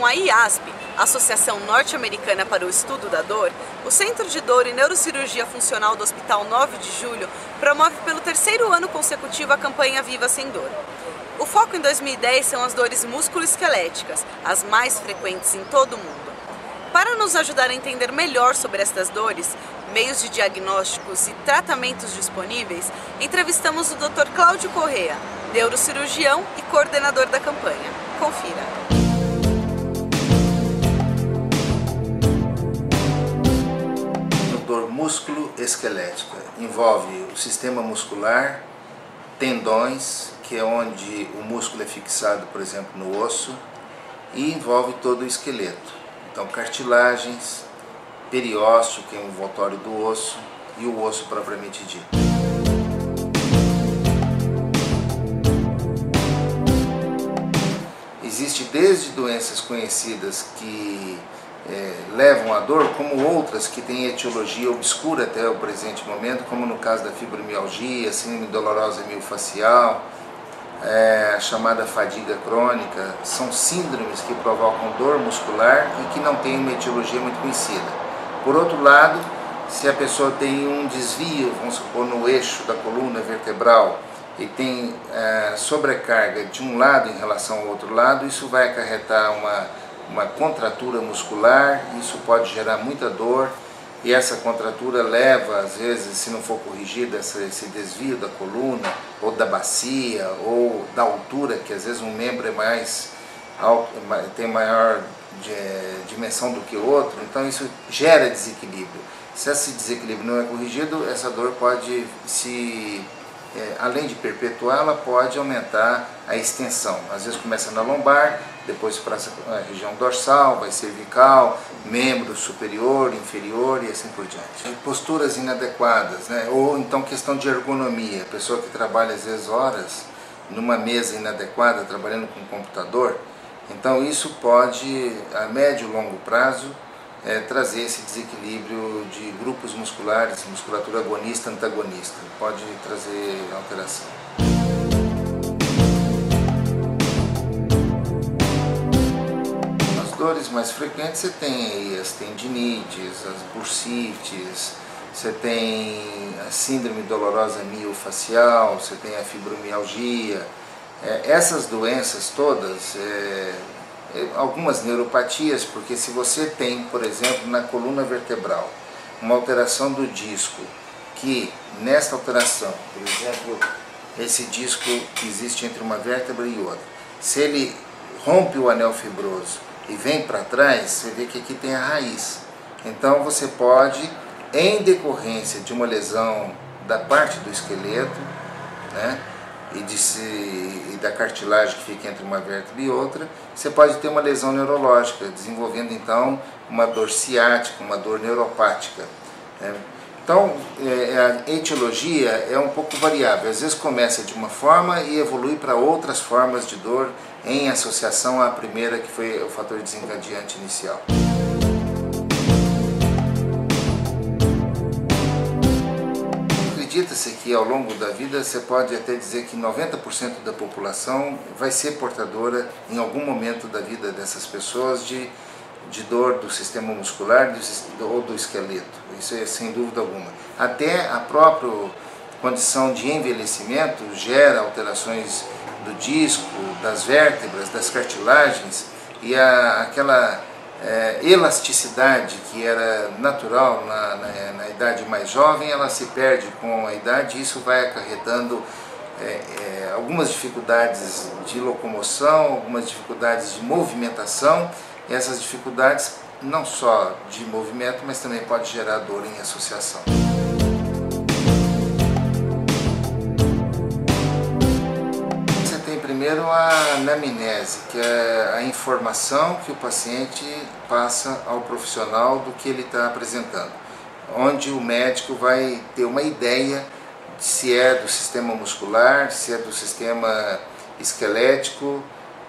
com a IASP, Associação Norte-Americana para o Estudo da Dor, o Centro de Dor e Neurocirurgia Funcional do Hospital 9 de Julho promove pelo terceiro ano consecutivo a campanha Viva Sem Dor. O foco em 2010 são as dores musculoesqueléticas, as mais frequentes em todo o mundo. Para nos ajudar a entender melhor sobre estas dores, meios de diagnósticos e tratamentos disponíveis, entrevistamos o Dr. Cláudio Correa, neurocirurgião e coordenador da campanha. Confira. Dor músculo-esquelética envolve o sistema muscular, tendões, que é onde o músculo é fixado, por exemplo, no osso, e envolve todo o esqueleto. Então, cartilagens, periósteo, que é o envoltório do osso, e o osso propriamente dito. Existe desde doenças conhecidas que levam à dor, como outras que têm etiologia obscura até o presente momento, como no caso da fibromialgia, síndrome dolorosa miofascial, a chamada fadiga crônica. São síndromes que provocam dor muscular e que não têm uma etiologia muito conhecida. Por outro lado, se a pessoa tem um desvio, vamos supor, no eixo da coluna vertebral e tem sobrecarga de um lado em relação ao outro lado, isso vai acarretar uma contratura muscular, isso pode gerar muita dor, e essa contratura leva, às vezes, se não for corrigida, esse desvio da coluna, ou da bacia, ou da altura, que às vezes um membro é mais alto, tem maior dimensão do que o outro, então isso gera desequilíbrio. Se esse desequilíbrio não é corrigido, essa dor pode além de perpetuar, ela pode aumentar a extensão. Às vezes começa na lombar, depois para a região dorsal, vai cervical, membro superior, inferior e assim por diante. Posturas inadequadas, né? Ou então questão de ergonomia. A pessoa que trabalha às vezes horas numa mesa inadequada, trabalhando com computador, então isso pode, a médio e longo prazo, trazer esse desequilíbrio de grupos musculares, musculatura agonista, antagonista, pode trazer alteração. As dores mais frequentes você tem aí as tendinites, as bursites, você tem a síndrome dolorosa miofascial, você tem a fibromialgia. Essas doenças todas, algumas neuropatias, porque se você tem, por exemplo, na coluna vertebral, uma alteração do disco, que nesta alteração, por exemplo, esse disco que existe entre uma vértebra e outra, se ele rompe o anel fibroso e vem para trás, você vê que aqui tem a raiz. Então você pode, em decorrência de uma lesão da parte do esqueleto, né, e da cartilagem que fica entre uma vértebra e outra, você pode ter uma lesão neurológica, desenvolvendo então uma dor ciática, uma dor neuropática. Então, a etiologia é um pouco variável, às vezes começa de uma forma e evolui para outras formas de dor em associação à primeira, que foi o fator desencadeante inicial. Acredita-se que ao longo da vida você pode até dizer que 90% da população vai ser portadora em algum momento da vida dessas pessoas de dor do sistema muscular ou do esqueleto, isso é sem dúvida alguma. Até a própria condição de envelhecimento gera alterações do disco, das vértebras, das cartilagens, e aquela elasticidade que era natural na idade mais jovem, ela se perde com a idade, e isso vai acarretando algumas dificuldades de locomoção, algumas dificuldades de movimentação, e essas dificuldades não só de movimento, mas também pode gerar dor em associação. Primeiro, a anamnese, que é a informação que o paciente passa ao profissional do que ele está apresentando, onde o médico vai ter uma ideia se é do sistema muscular, se é do sistema esquelético,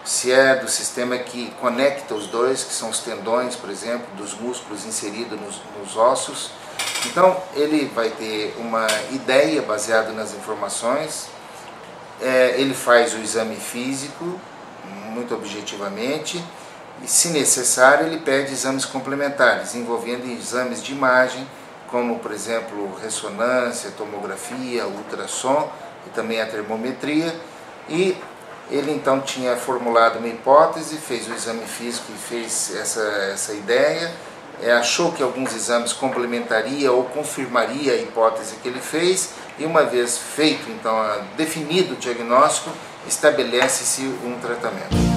se é do sistema que conecta os dois, que são os tendões, por exemplo, dos músculos inseridos nos ossos. Então, ele vai ter uma ideia baseada nas informações. Ele faz o exame físico, muito objetivamente, E, se necessário, ele pede exames complementares, envolvendo exames de imagem, como, por exemplo, ressonância, tomografia, ultrassom e também a termometria. E ele então tinha formulado uma hipótese, fez o exame físico e fez essa ideia, achou que alguns exames complementaria ou confirmaria a hipótese que ele fez, e uma vez feito, então, definido o diagnóstico, estabelece-se um tratamento.